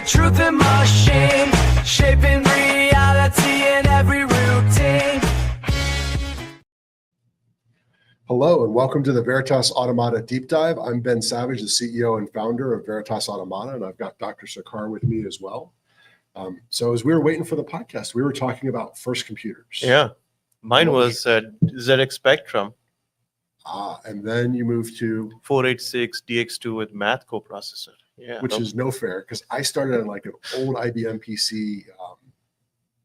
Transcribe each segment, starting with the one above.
truth in machine, shaping reality in every routine. Hello and welcome to the Veritas Automata Deep Dive. I'm Ben Savage, the CEO and founder of Veritas Automata, and I've got Dr. Sarkar with me as well. So as we were waiting for the podcast, we were talking about first computers. Yeah, mine was ZX Spectrum. And then you moved to 486 DX2 with math coprocessor. Yeah, which is no fair because I started on like an old IBM PC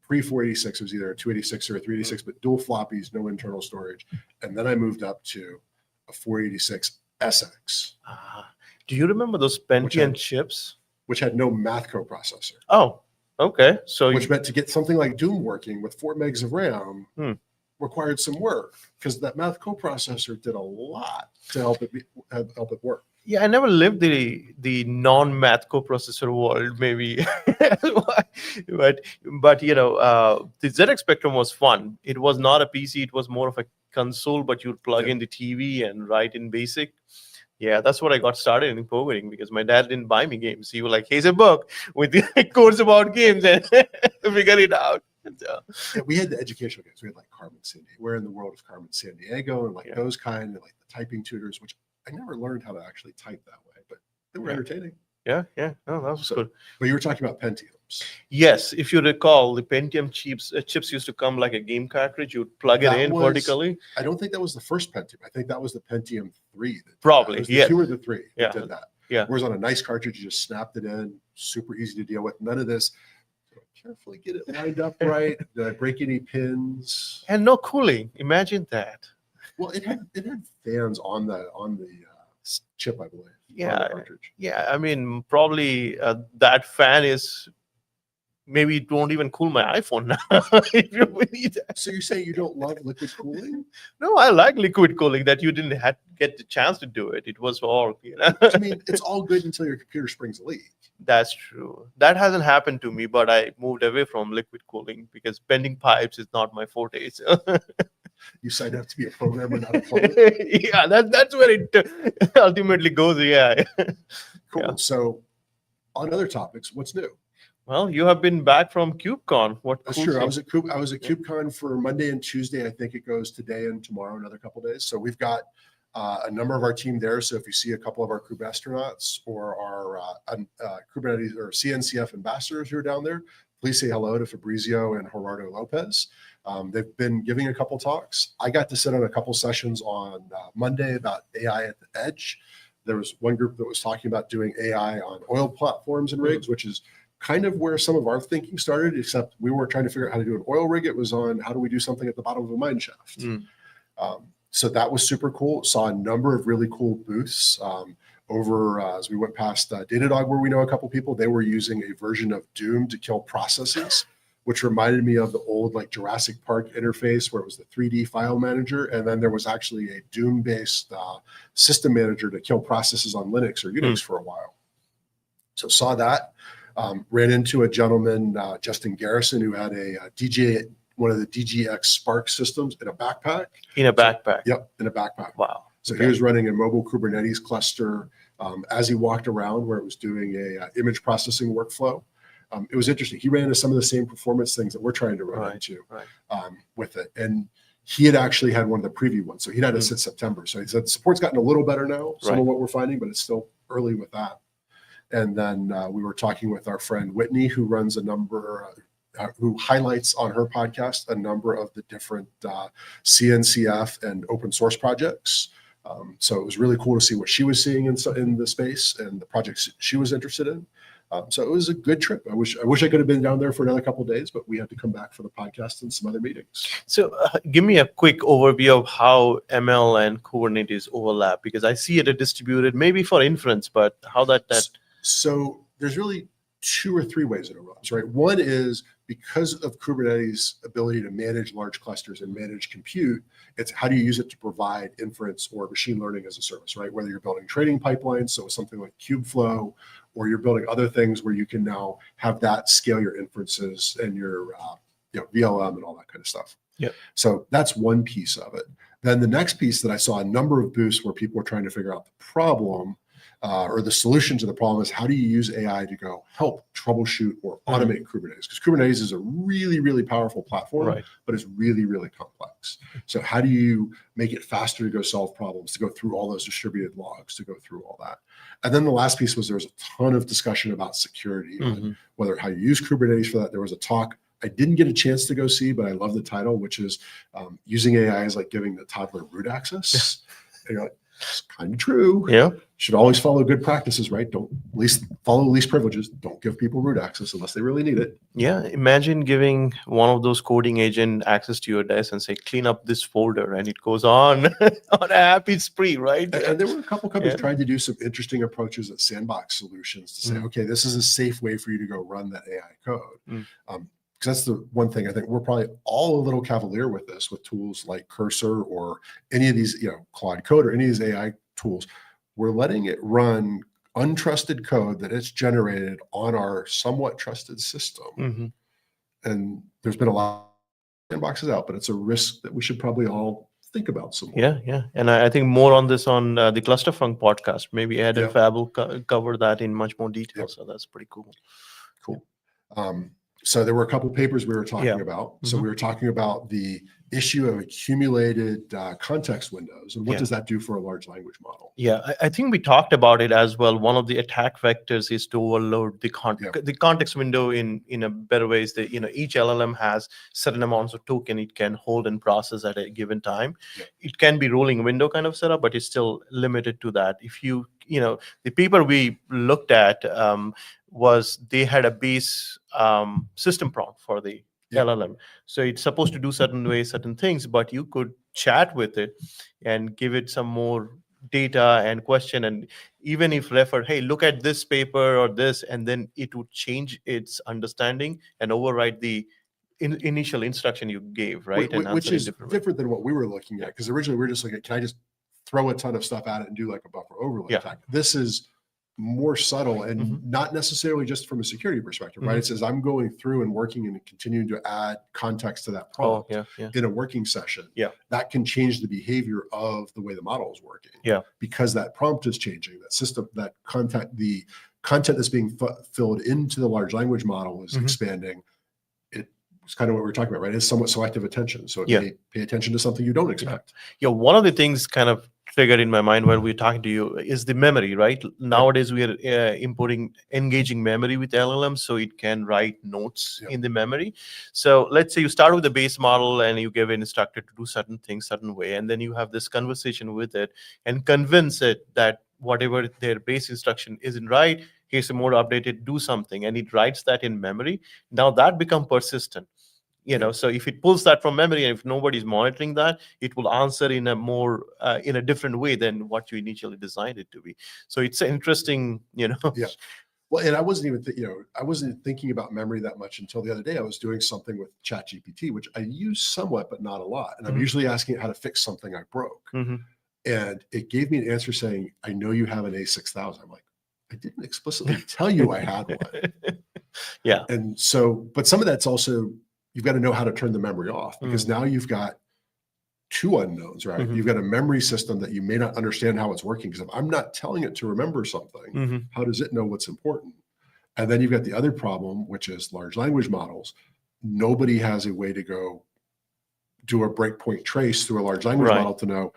pre-486. It was either a 286 or a 386, but dual floppies, no internal storage. And then I moved up to a 486 SX. Do you remember those Pentium chips? Which had no math coprocessor. Oh, okay. So which meant to get something like Doom working with 4 megs of RAM required some work because that math coprocessor did a lot to help it work. Yeah, I never lived the non-math coprocessor world, maybe. but you know, the ZX Spectrum was fun. It was not a PC; it was more of a console. But you'd plug in the TV and write in BASIC. Yeah, that's what I got started in programming because my dad didn't buy me games. He was like, "Here's a book with the course about games and figure it out." Yeah, we had the educational games. We had like Carmen Sandiego. We're in the world of Carmen Sandiego and like those kind of like the typing tutors, which I never learned how to actually type that way, but they were entertaining. Yeah. Oh, that was good. But you were talking about Pentiums. Yes, if you recall, the Pentium chips used to come like a game cartridge. You'd plug it in vertically. I don't think that was the first Pentium. I think that was the Pentium 3. Probably, yeah. 2 or the 3 that did that. Yeah. Whereas on a nice cartridge, you just snapped it in, super easy to deal with. None of this. Carefully get it lined up right, break any pins. And no cooling. Imagine that. Well, it had fans on the chip, I believe. Yeah. I mean, probably that fan is maybe it won't even cool my iPhone now. If you need that. So you say you don't love liquid cooling? No, I like liquid cooling. That you didn't get the chance to do it. It was all, I mean, it's all good until your computer springs a leak. That's true. That hasn't happened to me, but I moved away from liquid cooling because bending pipes is not my forte. So. You signed up to be a programmer, not a plumber. Yeah, that's where it ultimately goes. Yeah. Cool. Yeah. So, on other topics, what's new? Well, you have been back from KubeCon. That's true. I was at KubeCon for Monday and Tuesday. I think it goes today and tomorrow, another couple of days. So we've got a number of our team there. So if you see a couple of our Kube astronauts or our Kubernetes or CNCF ambassadors who are down there, please say hello to Fabrizio and Gerardo Lopez. They've been giving a couple talks. I got to sit on a couple sessions on Monday about AI at the edge. There was one group that was talking about doing AI on oil platforms and rigs, which is kind of where some of our thinking started, except we weren't trying to figure out how to do an oil rig. It was on how do we do something at the bottom of a mine shaft. So that was super cool. Saw a number of really cool booths over as we went past Datadog, where we know a couple people. They were using a version of Doom to kill processes, which reminded me of the old like Jurassic Park interface where it was the 3D file manager. And then there was actually a Doom-based system manager to kill processes on Linux or Unix for a while. So saw that. Ran into a gentleman, Justin Garrison, who had one of the DGX Spark systems in a backpack. In a backpack? Yep, in a backpack. Wow. So he was running a mobile Kubernetes cluster as he walked around where it was doing a image processing workflow. It was interesting. He ran into some of the same performance things that we're trying to run into with it. And he had actually had one of the preview ones. So he'd had it since September. So he said the support's gotten a little better now, some of what we're finding, but it's still early with that. And then we were talking with our friend Whitney, who runs a number, who highlights on her podcast a number of the different CNCF and open source projects. So it was really cool to see what she was seeing in the space and the projects she was interested in. So it was a good trip. I wish I could have been down there for another couple of days, but we had to come back for the podcast and some other meetings. So give me a quick overview of how ML and Kubernetes overlap, because I see it distributed maybe for inference, but how that. So there's really 2 or 3 ways it runs, right? One is because of Kubernetes' ability to manage large clusters and manage compute, it's how do you use it to provide inference or machine learning as a service, right? Whether you're building training pipelines, so something like Kubeflow, or you're building other things where you can now have that scale your inferences and your VLM and all that kind of stuff. Yep. So that's one piece of it. Then the next piece that I saw a number of booths where people were trying to figure out the problem or the solution to the problem is how do you use AI to go help troubleshoot or automate Kubernetes? Because Kubernetes is a really, really powerful platform, Right. but it's really, really complex. So how do you make it faster to go solve problems, to go through all those distributed logs, to go through all that? And then the last piece was there was a ton of discussion about security, on whether how you use Kubernetes for that. There was a talk I didn't get a chance to go see, but I love the title, which is using AI is like giving the toddler root access. And you're like, it's kind of true. Yeah. Should always follow good practices, right? Don't follow least privileges. Don't give people root access unless they really need it. Yeah. Imagine giving one of those coding agent access to your desk and say, clean up this folder, and it goes on on a happy spree, right? And there were a couple companies Yeah. trying to do some interesting approaches at sandbox solutions to say, okay, this is a safe way for you to go run that AI code. Because that's the one thing I think we're probably all a little cavalier with this, with tools like Cursor or any of these, Claude Code or any of these AI tools. We're letting it run untrusted code that it's generated on our somewhat trusted system. And there's been a lot of sandboxes out, but it's a risk that we should probably all think about some more. Yeah. And I think more on this on the Clusterfunk podcast. Maybe Ed and Yeah. Fab will cover that in much more detail. Yep. So that's pretty cool. Cool. So there were a couple papers we were talking Yeah. about. So we were talking about the issue of accumulated context windows and what Yeah. does that do for a large language model? Yeah, I think we talked about it as well. One of the attack vectors is to overload the the context window in a better way. Is that each LLM has certain amounts of token it can hold and process at a given time. Yeah. It can be rolling window kind of setup, but it's still limited to that. If the paper we looked at was they had a base system prompt for the LLM. So it's supposed to do certain things, but you could chat with it and give it some more data and question, and even if refer, hey, look at this paper or this, and then it would change its understanding and override the initial instruction you gave, right? And Which answer in is different way. different than what we were looking at, because originally we were just looking at, can I just throw a ton of stuff at it and do like a buffer overlay attack? This is more subtle and not necessarily just from a security perspective, right? It says I'm going through and working and continuing to add context to that prompt in a working session. Yeah. That can change the behavior of the way the model is working. Yeah. Because that prompt is changing, that system, that content, the content that's being filled into the large language model is expanding. It's kind of what we're talking about, right? It's somewhat selective attention. So it may pay attention to something you don't expect. Yeah, one of the things kind of triggered in my mind when we're talking to you is the memory, right? Nowadays we are importing engaging memory with LLMs, so it can write notes in the memory. So let's say you start with the base model and you give an instructor to do certain things certain way, and then you have this conversation with it and convince it that whatever their base instruction isn't right, here's a more updated, do something, and it writes that in memory. Now that becomes persistent. So if it pulls that from memory and if nobody's monitoring that, it will answer in a more in a different way than what you initially designed it to be. So it's interesting, Yeah. Well, and I wasn't even I wasn't thinking about memory that much until the other day. I was doing something with ChatGPT, which I use somewhat, but not a lot. And I'm usually asking it how to fix something I broke. And it gave me an answer saying, I know you have an A6000. I'm like, I didn't explicitly tell you I had one. Yeah. And so, but some of that's also, you've got to know how to turn the memory off, because now you've got two unknowns, right? You've got a memory system that you may not understand how it's working, because if I'm not telling it to remember something, how does it know what's important? And then you've got the other problem, which is large language models. Nobody has a way to go do a breakpoint trace through a large language model to know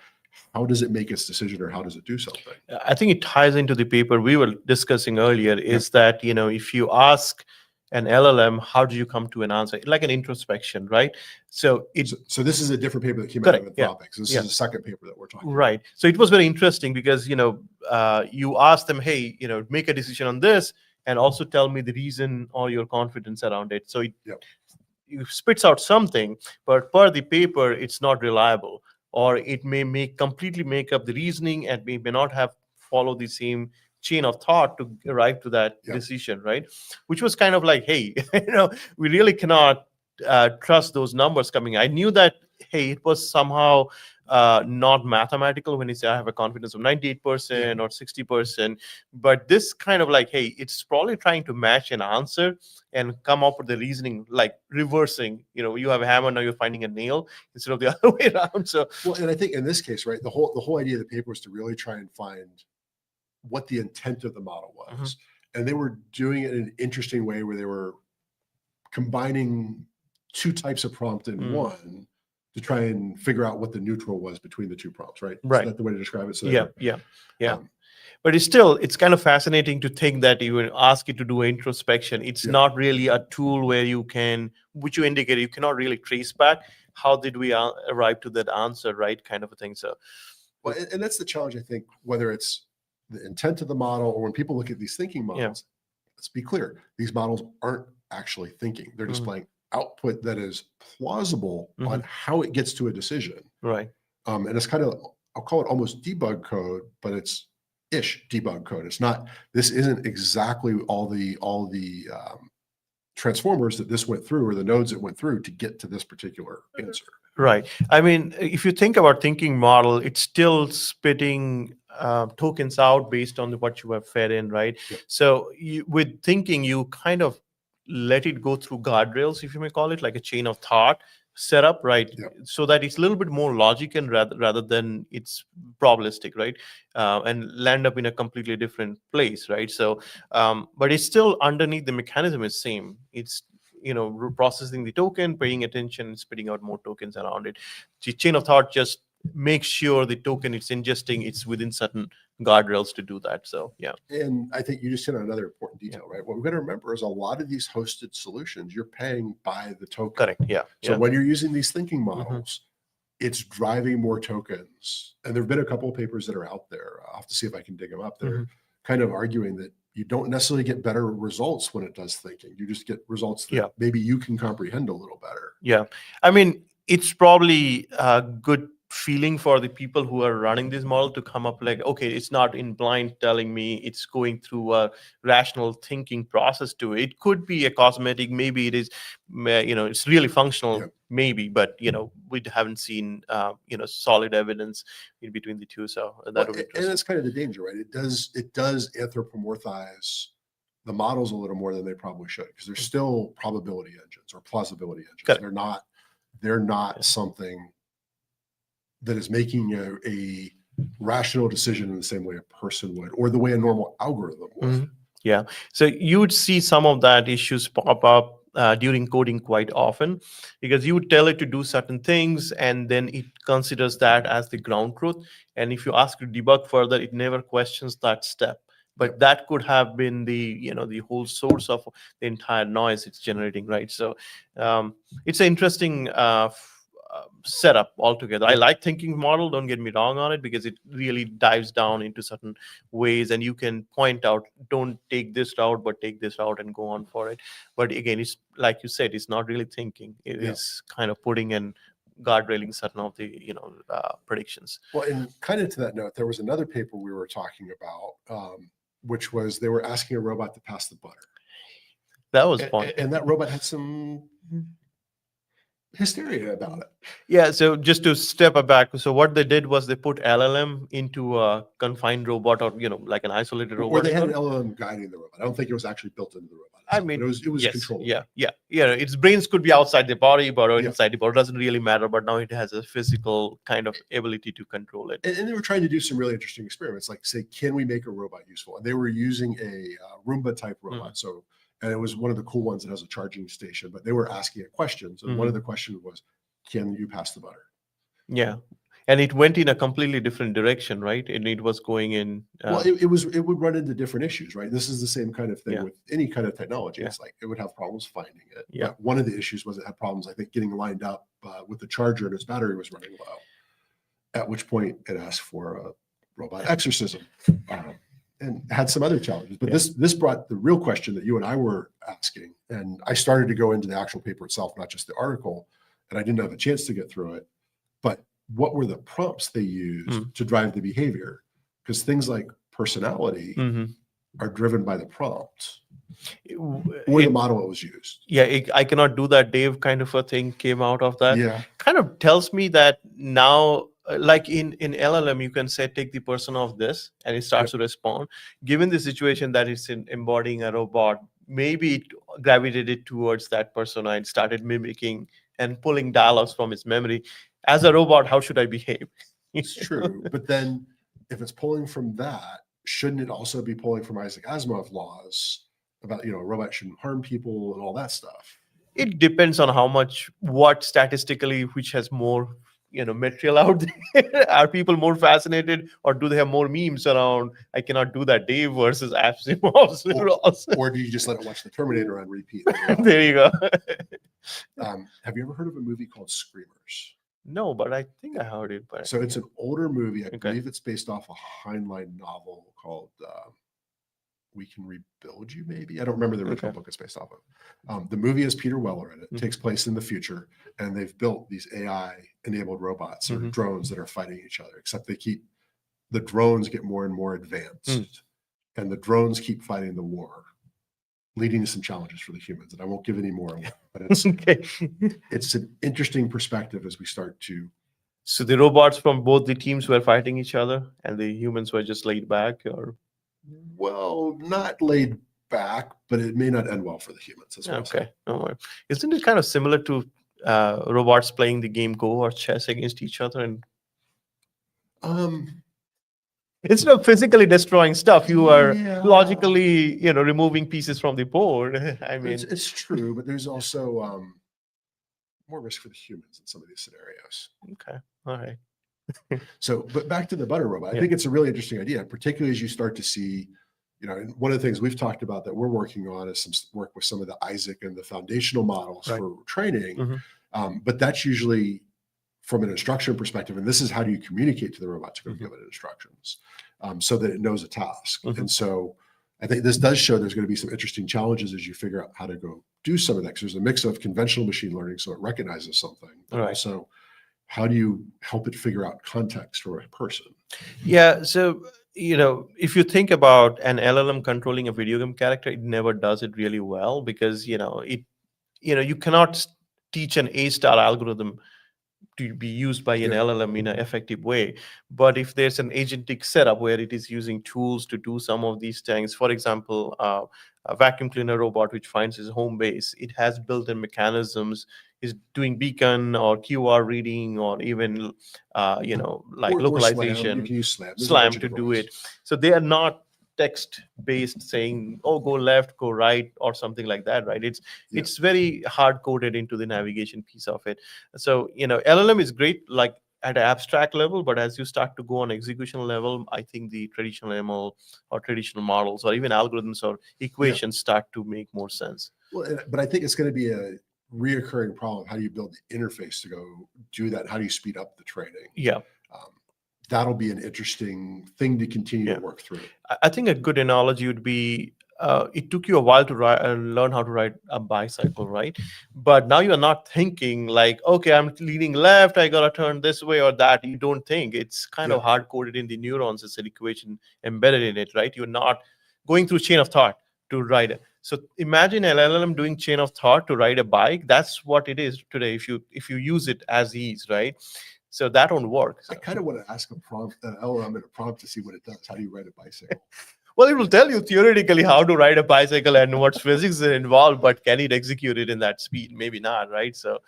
how does it make its decision or how does it do something. I think it ties into the paper we were discussing earlier, is that, if you ask an LLM, how do you come to an answer? Like an introspection, right? So so this is a different paper that came out of Anthropic. This is the second paper that we're talking about. Right. So it was very interesting because, you ask them, hey, make a decision on this and also tell me the reason or your confidence around it. So it spits out something, but per the paper, it's not reliable, or it may completely make up the reasoning and may not have followed the same chain of thought to arrive to that decision, right? Which was kind of like, hey, we really cannot trust those numbers coming. I knew that, hey, it was somehow not mathematical when you say I have a confidence of 98% or 60%, but this kind of like, hey, it's probably trying to match an answer and come up with the reasoning, like reversing, you have a hammer, now you're finding a nail instead of the other way around. So, well, and I think in this case, right, the whole idea of the paper was to really try and find what the intent of the model was. And they were doing it in an interesting way where they were combining two types of prompt in one to try and figure out what the neutral was between the two prompts, right? Right. Is that the way to describe it? So they Yeah, were, yeah. um, But it's kind of fascinating to think that you would ask it to do introspection. It's Yeah. not really a tool where you can, which you indicated, you cannot really trace back how did we arrive to that answer, right? Kind of a thing. So, well, and that's the challenge, I think, whether it's the intent of the model or when people look at these thinking models, let's be clear, these models aren't actually thinking. They're displaying output that is plausible on how it gets to a decision. right. And it's kind of, I'll call it almost debug code, but it's ish debug code. It's not, this isn't exactly all the transformers that this went through or the nodes it went through to get to this particular answer. Right. I mean, if you think about thinking model, it's still spitting tokens out based on what you have fed in, right? Yep. So with thinking, you kind of let it go through guardrails, if you may call it, like a chain of thought setup, right? Yep. So that it's a little bit more logic and rather than it's probabilistic, right? And land up in a completely different place, right? So, but it's still underneath the mechanism is same. It's processing the token, paying attention, and spitting out more tokens around it. The chain of thought just makes sure the token it's ingesting, it's within certain guardrails to do that. So, yeah. And I think you just hit on another important detail, right? What we've got to remember is a lot of these hosted solutions, you're paying by the token. Correct. Yeah. So when you're using these thinking models, it's driving more tokens. And there have been a couple of papers that are out there. I'll have to see if I can dig them up. They're kind of arguing that you don't necessarily get better results when it does thinking. You just get results that maybe you can comprehend a little better. Yeah. I mean, it's probably a good feeling for the people who are running this model to come up like, okay, it's not in blind telling me, it's going through a rational thinking process to it. It could be a cosmetic, maybe it is, it's really functional, maybe, but we haven't seen solid evidence in between the two. So that would be interesting. And that's kind of the danger, right? It does anthropomorphize the models a little more than they probably should, because they're still probability engines or plausibility engines. Correct. They're not something that is making a rational decision in the same way a person would, or the way a normal algorithm would. Yeah. So you would see some of that issues pop up during coding quite often, because you would tell it to do certain things and then it considers that as the ground truth. And if you ask to debug further, it never questions that step. But that could have been the whole source of the entire noise it's generating, right? So it's an interesting setup altogether. I like thinking model, don't get me wrong on it, because it really dives down into certain ways and you can point out, don't take this route, but take this route and go on for it. But again, it's like you said, it's not really thinking. It is kind of putting in guardrailing certain of the predictions. Well, and kind of to that note, there was another paper we were talking about, which was they were asking a robot to pass the butter. That was fun. And that robot had some hysteria about it. Yeah, so just to step back, so what they did was they put LLM into a confined robot, or like an isolated robot. Or they had an LLM guiding the robot. I don't think it was actually built into the robot. I mean, it was yes, controlled. Yeah. Its brains could be outside the body, but inside the body, doesn't really matter. But now it has a physical kind of ability to control it. And they were trying to do some really interesting experiments, like say, can we make a robot useful? And they were using a Roomba type robot. So. And it was one of the cool ones that has a charging station, but they were asking it questions. And one of the questions was, can you pass the butter? Yeah. And it went in a completely different direction, right? And it was going in. Well, it would run into different issues, right? This is the same kind of thing with any kind of technology. It's like, it would have problems finding it. Yeah. But one of the issues was it had problems, I think, getting lined up with the charger and its battery was running low. At which point it asked for a robot exorcism. And had some other challenges, but this brought the real question that you and I were asking. And I started to go into the actual paper itself, not just the article, and I didn't have a chance to get through it. But what were the prompts they used to drive the behavior? Because things like personality are driven by the prompts or the model that was used. Yeah, I cannot do that, Dave, kind of a thing came out of that. Yeah. Kind of tells me that now, like in LLM, you can say, take the person of this, and it starts to respond. Given the situation that it's embodying a robot, maybe it gravitated towards that persona and started mimicking and pulling dialogues from its memory. As a robot, how should I behave? It's true. But then if it's pulling from that, shouldn't it also be pulling from Isaac Asimov laws about, a robot shouldn't harm people and all that stuff? It depends on what statistically, which has more, material out there. Are people more fascinated, or do they have more memes around? I cannot do that, Dave versus Asimov's laws. Or do you just let it watch the Terminator on repeat? There you go. Have you ever heard of a movie called Screamers? No, but I think I heard it. But So it's an older movie. I Okay. believe it's based off a Heinlein novel called We Can Rebuild You, maybe. I don't remember the original Okay. book it's based off of. The movie has Peter Weller in it. It Mhm. takes place in the future, and they've built these AI-enabled robots or Mhm. drones that are fighting each other, except the drones get more and more advanced, and the drones keep fighting the war, leading to some challenges for the humans. And I won't give any more away, but okay. it's an interesting perspective as we start to. So the robots from both the teams were fighting each other, and the humans were just laid back, or Well, not laid back, but it may not end well for the humans as well. okay. No worry. Isn't it kind of similar to robots playing the game Go or chess against each other? And instead of physically destroying stuff, you are Yeah. logically, removing pieces from the board. I mean, it's true, but there's also more risk for the humans in some of these scenarios. okay, all right. So, but back to the butter robot, I Yeah. think it's a really interesting idea, particularly as you start to see, and one of the things we've talked about that we're working on is some work with some of the Isaac and the foundational models Right. for training. Mhm. But that's usually from an instruction perspective, and this is how do you communicate to the robot to go Mhm. give it instructions so that it knows a task. Mhm. And so I think this does show there's going to be some interesting challenges as you figure out how to go do some of that. 'Cause there's a mix of conventional machine learning, so it recognizes something, but Right. also how do you help it figure out context for a person? Yeah. So, if you think about an LLM controlling a video game character, it never does it really well because, you cannot teach an A-star algorithm to be used by an Yeah. LLM in an effective way. But if there's an agentic setup where it is using tools to do some of these things, for example, a vacuum cleaner robot which finds its home base, it has built-in mechanisms, is doing beacon or QR reading or even, like Or localization, Slam. You can use Slam. There's a Slam bunch of to different do ways. it. So they are not text-based saying, "Oh, go left, go right," or something like that, right? Yeah. It's very hard coded into the navigation piece of it. So, LLM is great, like at an abstract level, but as you start to go on execution level, I think the traditional ML or traditional models or even algorithms or equations start to make more sense. Well, but I think it's going to be a reoccurring problem. How do you build the interface to go do that? How do you speed up the training? Yeah. That'll be an interesting thing to continue Yeah. to work through. I think a good analogy would be it took you a while to learn how to ride a bicycle, right? But now you're not thinking like, okay, I'm leaning left, I gotta turn this way or that. You don't think. It's kind of Yeah. hard coded in the neurons. It's an equation embedded in it, right? You're not going through chain of thought to ride it. So imagine an LLM doing chain of thought to ride a bike. That's what it is today. If you use it as is, right? So that won't work. I kind of want to ask an LLM in a prompt to see what it does. How do you ride a bicycle? Well, it will tell you theoretically how to ride a bicycle and what physics is involved, but can it execute it in that speed? Maybe not, right? So,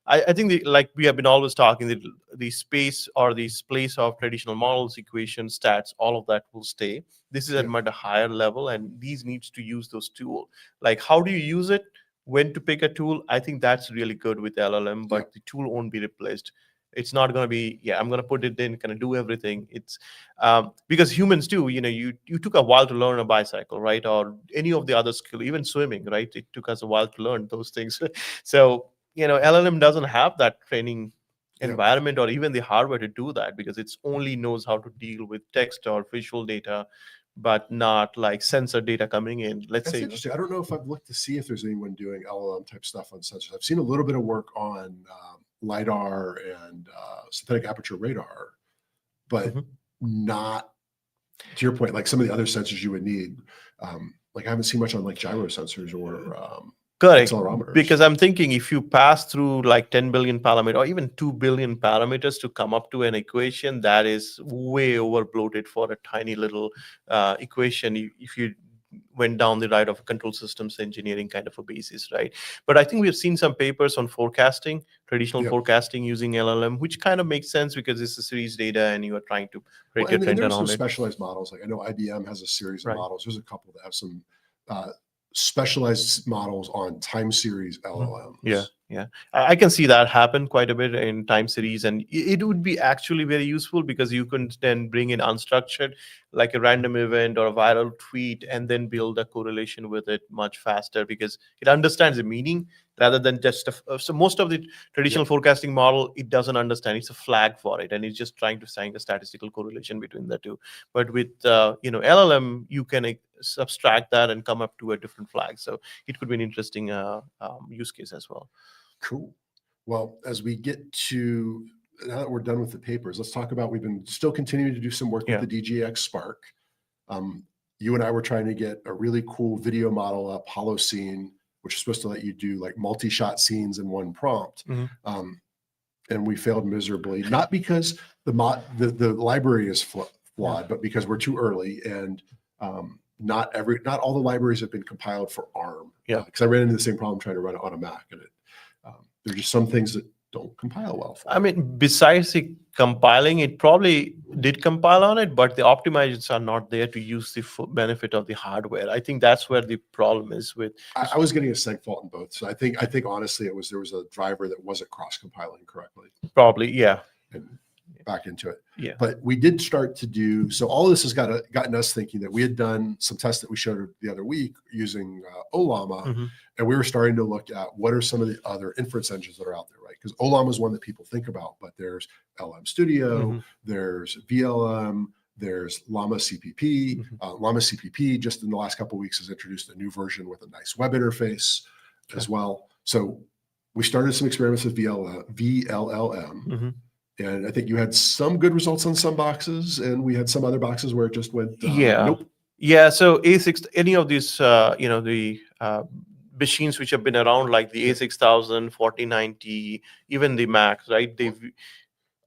I think like we have been always talking, the space or the place of traditional models, equations, stats, all of that will stay. This is at Yeah. a higher level, and these needs to use those tools. Like, how do you use it? When to pick a tool? I think that's really good with LLM, but the tool won't be replaced. It's not going to be, I'm going to put it in, kind of do everything. It's because humans do, you took a while to learn a bicycle, right? Or any of the other skill, even swimming, right? It took us a while to learn those things. So, LLM doesn't have that training Yeah. environment or even the hardware to do that because it's only knows how to deal with text or visual data, but not like sensor data coming in. Let's That's say, interesting. I don't know if I've looked to see if there's anyone doing LLM type stuff on sensors. I've seen a little bit of work on LiDAR and synthetic aperture radar, but Mhm. not, to your point, like some of the other sensors you would need. Like I haven't seen much on like gyro sensors or Correct. accelerometers. Because I'm thinking if you pass through like 10 billion parameters or even 2 billion parameters to come up to an equation, that is way over bloated for a tiny little equation. If you went down the right of control systems engineering kind of a basis, right? But I think we've seen some papers on forecasting, traditional Yep. forecasting using LLM, which kind of makes sense because it's a series data and you are trying to Well, predict a and trend there's some around it. specialized models. Like I know IBM has a series of Right. models. There's a couple that have some specialized models on time series LLMs. Yeah. I can see that happen quite a bit in time series, and it would be actually very useful because you can then bring in unstructured, like a random event or a viral tweet, and then build a correlation with it much faster because it understands the meaning rather than just so most of the traditional forecasting model, it doesn't understand. It's a flag for it, and it's just trying to find a statistical correlation between the two. But with LLM, you can subtract that and come up to a different flag. So it could be an interesting use case as well. Cool. Well, as we get to, now that we're done with the papers, let's talk about, we've been still continuing to do some work with the DGX Spark. You and I were trying to get a really cool video model up, Holocene, which is supposed to let you do like multi-shot scenes in one prompt. And we failed miserably, not because the library is flawed, but because we're too early and not all the libraries have been compiled for ARM. Because I ran into the same problem trying to run it on a Mac, and there are just some things that don't compile well for it. I mean, besides the compiling, it probably did compile on it, but the optimizations are not there to use the full benefit of the hardware. I think that's where the problem is with. I was getting a seg fault in both, so I think honestly there was a driver that wasn't cross compiling correctly. Probably, yeah. And back into it. Yeah. But we did start to do, so all of this has gotten us thinking that we had done some tests that we showed the other week using Ollama, and we were starting to look at what are some of the other inference engines that are out there, right? Because Ollama is one that people think about, but there's LM Studio, there's VLM, there's Llama CPP. Llama CPP just in the last couple of weeks has introduced a new version with a nice web interface as well. So we started some experiments with VLLM. And I think you had some good results on some boxes, and we had some other boxes where it just went, nope. Yeah. So A6, any of these, the machines which have been around, like the A6000, 4090, even the Macs, right?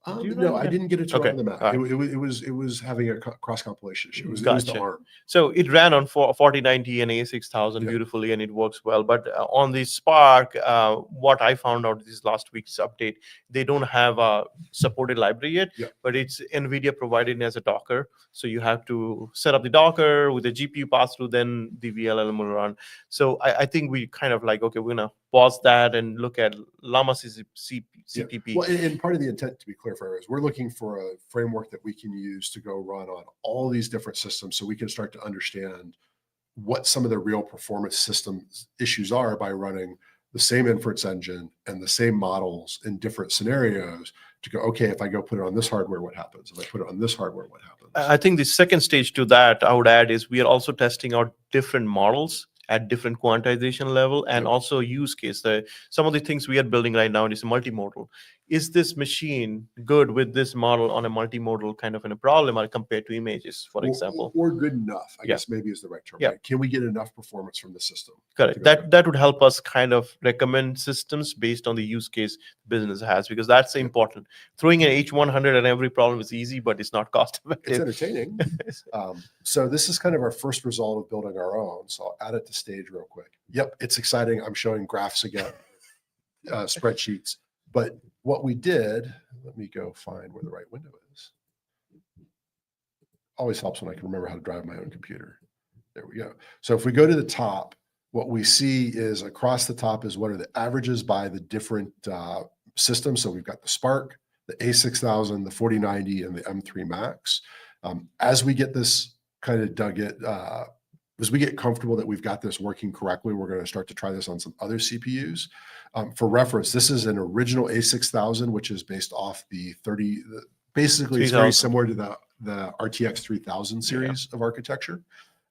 No, I didn't get it to run on the Mac. It was having a cross compilation issue. It was the ARM. So it ran on 4090 and A6000 beautifully, and it works well. But on the Spark, what I found out this last week's update, they don't have a supported library yet, but it's NVIDIA provided as a Docker. So you have to set up the Docker with the GPU pass through, then the VLLM will run. So I think we kind of like, okay, we're going to pause that and look at Llama CPP. Well, and part of the intent, to be clear for is we're looking for a framework that we can use to go run on all these different systems so we can start to understand what some of the real performance system issues are by running the same inference engine and the same models in different scenarios to go, okay, if I go put it on this hardware, what happens? If I put it on this hardware, what happens? I think the second stage to that I would add is we are also testing out different models at different quantization level and also use case. Some of the things we are building right now is multimodal. Is this machine good with this model on a multimodal kind of a problem or compared to images, for example? Or good enough, I guess maybe is the right term. Right? Can we get enough performance from the system? Correct. That would help us kind of recommend systems based on the use case business has, because that's important. Throwing an H100 on every problem is easy, but it's not cost effective. It's entertaining. So this is kind of our first result of building our own. So I'll add it to stage real quick. Yep, it's exciting. I'm showing graphs again, spreadsheets. But what we did, let me go find where the right window is. Always helps when I can remember how to drive my own computer. There we go. So if we go to the top, what we see is across the top is what are the averages by the different systems. So we've got the Spark, the A6000, the 4090, and the M3 Max. As we get this kind of dug it, as we get comfortable that we've got this working correctly, we're going to start to try this on some other CPUs. For reference, this is an original A6000, which is based off the basically it's very similar to the RTX 3000 series of architecture.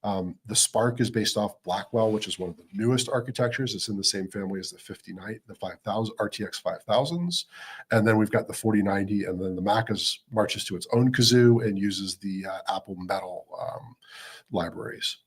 The Spark is based off Blackwell, which is one of the newest architectures. It's in the same family as the 5000 RTX 5000s. And then we've got the 4090, and then the Mac marches to its own kazoo and uses the Apple Metal libraries.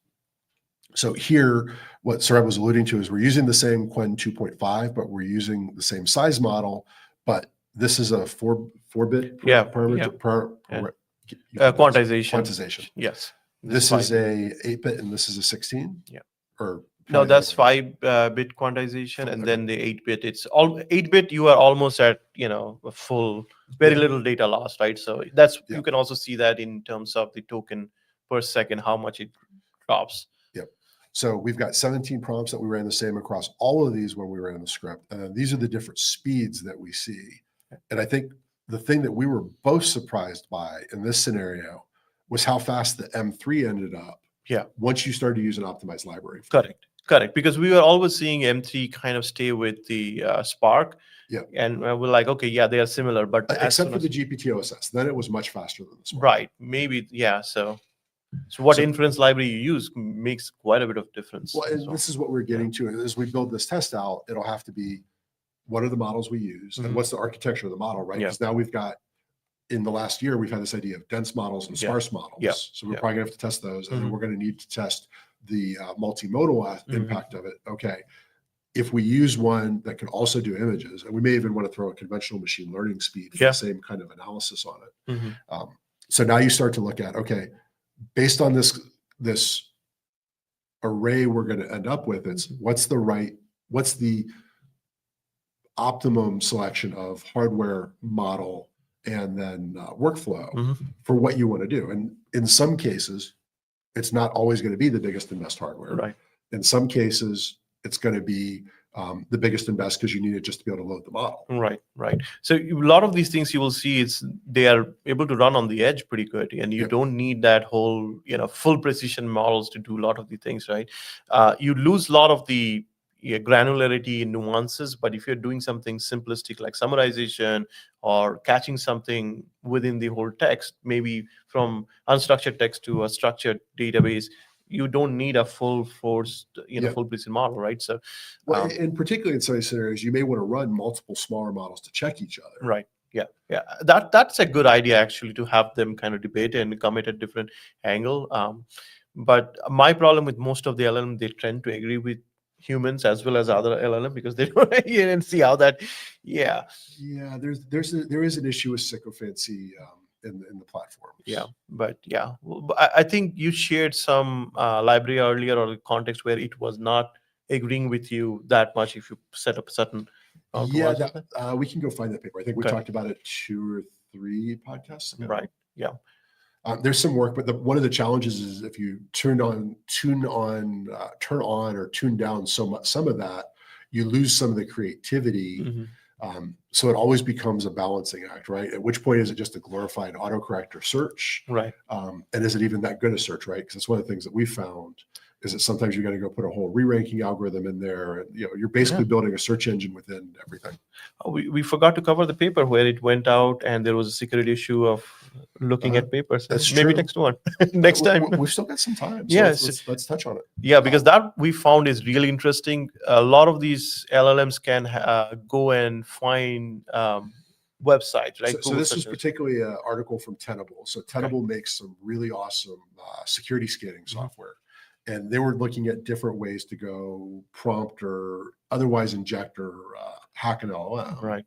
So here, what Saurabh was alluding to is we're using the same Qwen 2.5, but we're using the same size model, but this is a 4-bit quantization. Yes. This is a 8-bit and this is a 16? Yeah. Or No, that's probably 5-bit quantization, and Okay. then the 8-bit. It's all 8-bit. You are almost at a full, very Yeah. little data loss, right? So that's Yeah. you can also see that in terms of the token per second, how much it drops. So we've got 17 prompts that we ran the same across all of these when we ran the script. And then these are the different speeds that we see. And I think the thing that we were both surprised by in this scenario was how fast the M3 ended up. Yeah. Once you started to use an optimized library. Correct. Because we were always seeing M3 kind of stay with the Spark. Yeah. And we're like, okay, yeah, they are similar, but except for the GPT OSS, then it was much faster than the Spark. Right. Maybe, yeah. So what inference library you use makes quite a bit of difference. Well, and this is what we're getting to. As we build this test out, it'll have to be, what are the models we use and what's the architecture of the model, right? Because now we've got, in the last year, we've had this idea of dense models and sparse models. So we're probably gonna have to test those. And then we're gonna need to test the multimodal impact of it. Okay. If we use one that can also do images, and we may even want to throw a conventional machine learning speed for the same kind of analysis on it. So now you start to look at, okay, based on this array we're going to end up with, it's what's the optimum selection of hardware, model, and then workflow for what you want to do. And in some cases, it's not always going to be the biggest and best hardware. Right. In some cases, it's going to be the biggest and best because you need it just to be able to load the model. Right. So a lot of these things you will see, they are able to run on the edge pretty good, and you don't need that whole full precision models to do a lot of the things, right? You lose a lot of the granularity and nuances, but if you're doing something simplistic like summarization or catching something within the whole text, maybe from unstructured text to a structured database, you don't need a full forced, full precision model, right? So, well, and particularly in some scenarios, you may want to run multiple smaller models to check each other. Right. Yeah. That's a good idea actually, to have them kind of debate and come at a different angle. But my problem with most of the LLM, they tend to agree with humans as well as other LLM because they don't even see how that. Yeah. There is an issue with sycophancy in the platform. But I think you shared some library earlier or context where it was not agreeing with you that much if you set up a certain. We can go find that paper. I think we talked about it 2 or 3 podcasts ago. Right. Yeah. There's some work, but one of the challenges is if you turn on or tune down some of that, you lose some of the creativity. So it always becomes a balancing act, right? At which point is it just a glorified autocorrect or search? Right. And is it even that good a search, right? Because it's one of the things that we found is that sometimes you got to go put a whole re-ranking algorithm in there. And, you're basically building a search engine within everything. We forgot to cover the paper where it went out and there was a security issue of looking at papers. That's maybe true. next one, next time. We've still got some time. So let's touch on it. Yeah, because that we found is really interesting. A lot of these LLMs can go and find websites, right? So this is particularly an article from Tenable. So Tenable makes some really awesome security scanning software. And they were looking at different ways to go prompt or otherwise inject or hack an LLM. Right.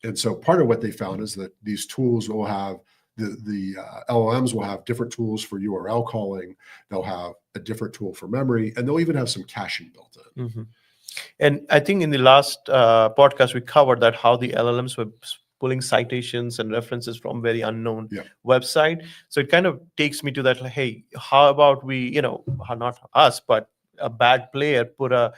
And so part of what they found is that these tools will have the LLMs will have different tools for URL calling. They'll have a different tool for memory, and they'll even have some caching built in. And I think in the last podcast, we covered that how the LLMs were pulling citations and references from very unknown website. So it kind of takes me to that, like, hey, how about we, not us, but a bad player put a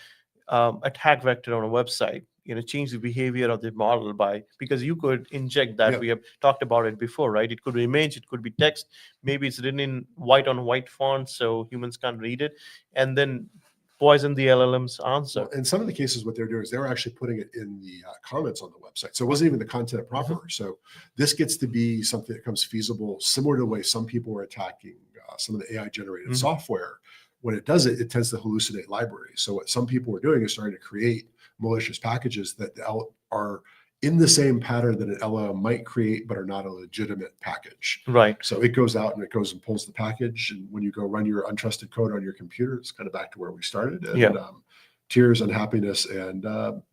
attack vector on a website, change the behavior of the model because you could inject that. We have talked about it before, right? It could be image, it could be text. Maybe it's written in white on white font so humans can't read it, and then poison the LLM's answer. Well, in some of the cases, what they're doing is they're actually putting it in the comments on the website. So it wasn't even the content proper. So this gets to be something that becomes feasible, similar to the way some people are attacking some of the AI generated software. When it does it, it tends to hallucinate libraries. So what some people are doing is starting to create malicious packages that are in the same pattern that an LLM might create, but are not a legitimate package. Right. So it goes out and it goes and pulls the package. And when you go run your untrusted code on your computer, it's kind of back to where we started. And tears, unhappiness, and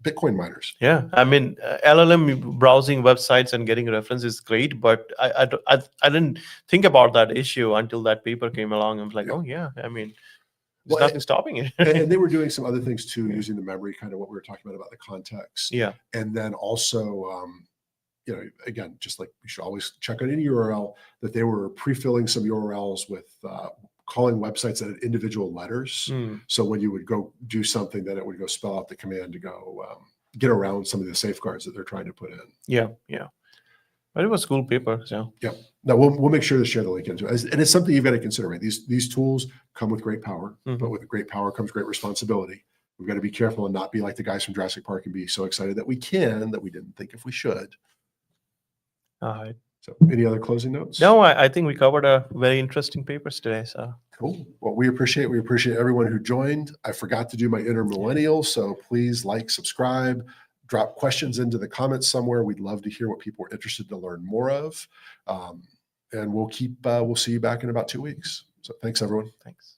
Bitcoin miners. Yeah, I mean, LLM browsing websites and getting references is great, but I didn't think about that issue until that paper came along. I was like, Yeah. oh yeah, I mean, Well, there's nothing stopping it. And they were doing some other things too, using the memory, kind of what we were talking about the context. Yeah. And then also, again, just like you should always check on any URL, that they were pre-filling some URLs with calling websites that had individual letters. So when you would go do something, then it would go spell out the command to go get around some of the safeguards that they're trying to put in. Yeah. But it was a cool paper. So yeah, no, we'll make sure to share the link into it. And it's something you've got to consider, right? These tools come with great power, but with great power comes great responsibility. We've got to be careful and not be like the guys from Jurassic Park and be so excited that we didn't think if we should. all right. So any other closing notes? No, I think we covered a very interesting papers today. So cool. Well, we appreciate everyone who joined. I forgot to do my inner millennial, so please like, subscribe, drop questions into the comments somewhere. We'd love to hear what people are interested to learn more of. And we'll see you back in about 2 weeks. So thanks, everyone. Thanks.